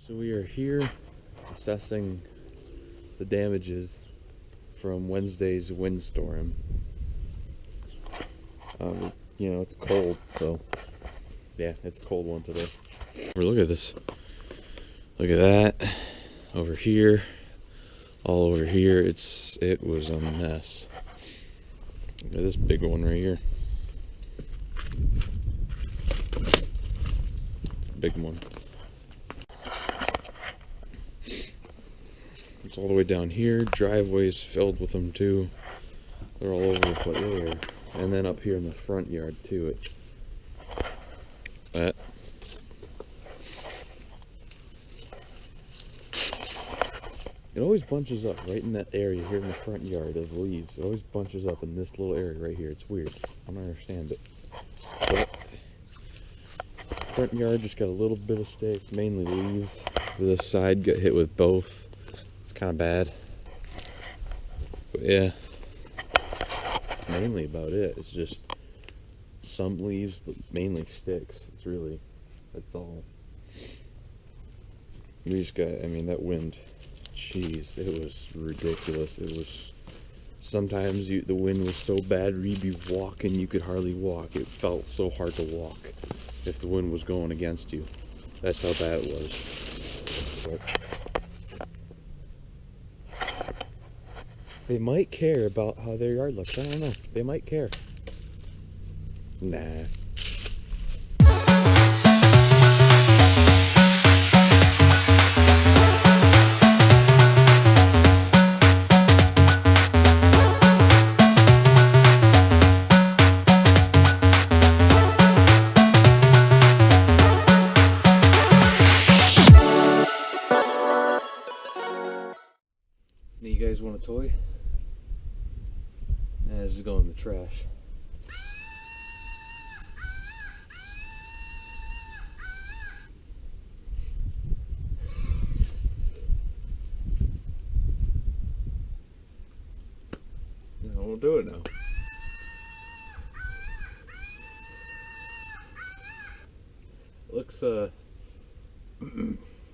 So we are here assessing the damages from Wednesday's windstorm. You know, it's cold, so yeah, it's a cold one today. Look at this. Look at that. Over here. All over here. It was a mess. Look at this big one right here. Big one. It's all the way down here. Driveways filled with them too. They're all over the place. And then up here in the front yard too. It always bunches up right in that area here in the front yard of the leaves. It always bunches up in this little area right here. It's weird. I don't understand it. But front yard just got a little bit of sticks, mainly leaves. This side got hit with both. It's kind of bad. But yeah, that's mainly about it. It's just some leaves, but mainly sticks. That's all. We just got, I mean, that wind, jeez, it was ridiculous. It was, sometimes the wind was so bad, you'd be walking, you could hardly walk. It felt so hard to walk if the wind was going against you. That's how bad it was. But they might care about how their yard looks. I don't know. They might care. Nah. You guys want a toy? Nah, this is going in the trash. No, we'll do it now. Looks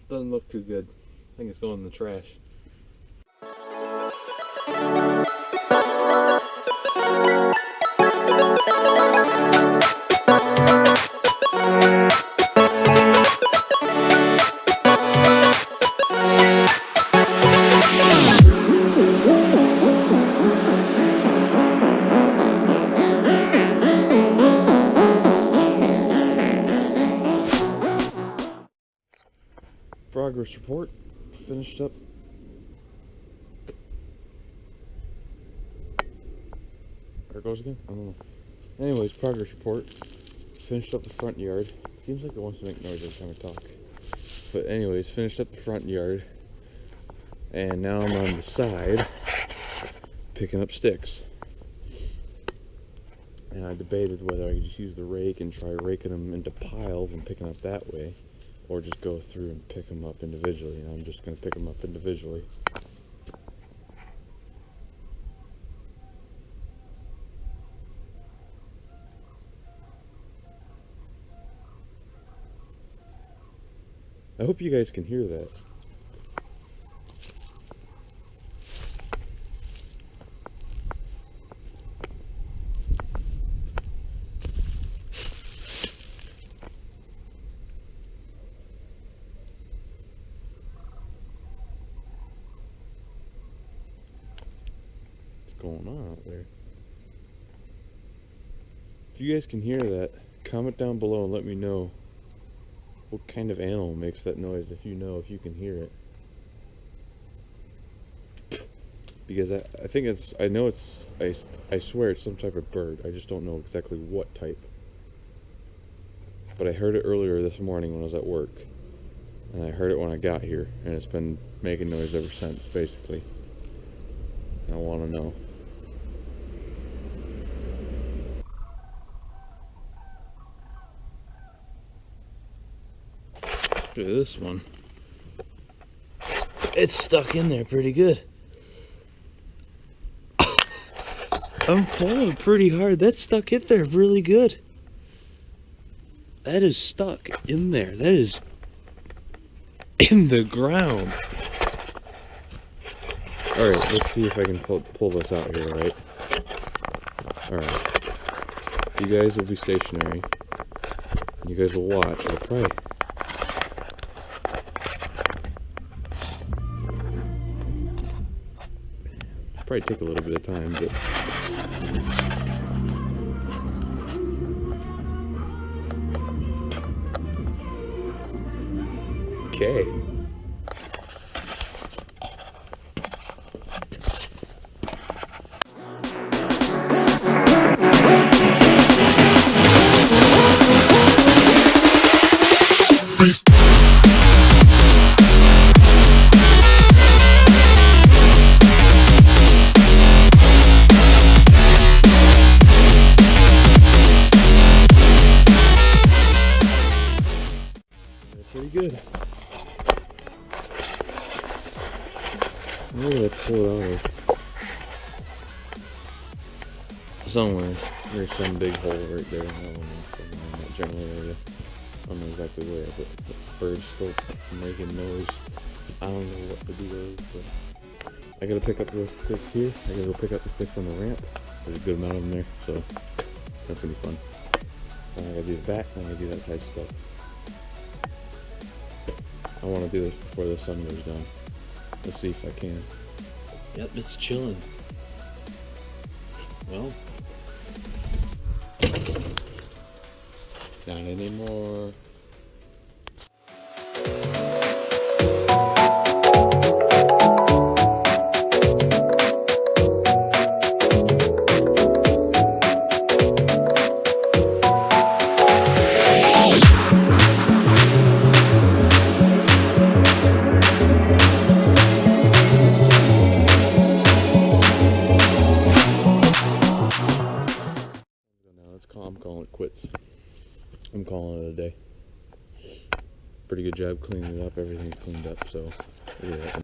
doesn't look too good. I think it's going in the trash. Progress report. Finished up. There it goes again? I don't know. Anyways, progress report. Finished up the front yard. Seems like it wants to make noise every time I talk. But anyways, finished up the front yard. And now I'm on the side picking up sticks. And I debated whether I could just use the rake and try raking them into piles and picking up that way, or just go through and pick them up individually. And I'm just going to pick them up individually. I hope you guys can hear that. What's going on out there? If you guys can hear that, comment down below and let me know what kind of animal makes that noise, if you know, if you can hear it. Because I think it's, I know it's, I swear it's some type of bird. I just don't know exactly what type. But I heard it earlier this morning when I was at work. And I heard it when I got here. And it's been making noise ever since, basically. I want to know. Look at this one. It's stuck in there pretty good. I'm pulling pretty hard. That's stuck in there really good. That is stuck in there. That is in the ground. Alright, let's see if I can pull this out here, right? Alright. You guys will be stationary. You guys will watch. I'll probably take a little bit of time, but okay. Pretty good. Maybe let's pull it out of somewhere. There's some big hole right there. I don't know, somewhere in that general area. I don't know exactly where, but the bird's still making noise. I don't know what the deal is, but I gotta pick up those sticks here. I gotta go pick up the sticks on the ramp. There's a good amount of them there, so that's gonna be fun. And I gotta do the back, and I gotta do that side stuff. I want to do this before the sun goes down. Let's see if I can. Yep, it's chilling. Well, not anymore. I'm calling it quits. I'm calling it a day. Pretty good job cleaning it up. Everything's cleaned up, so look at that.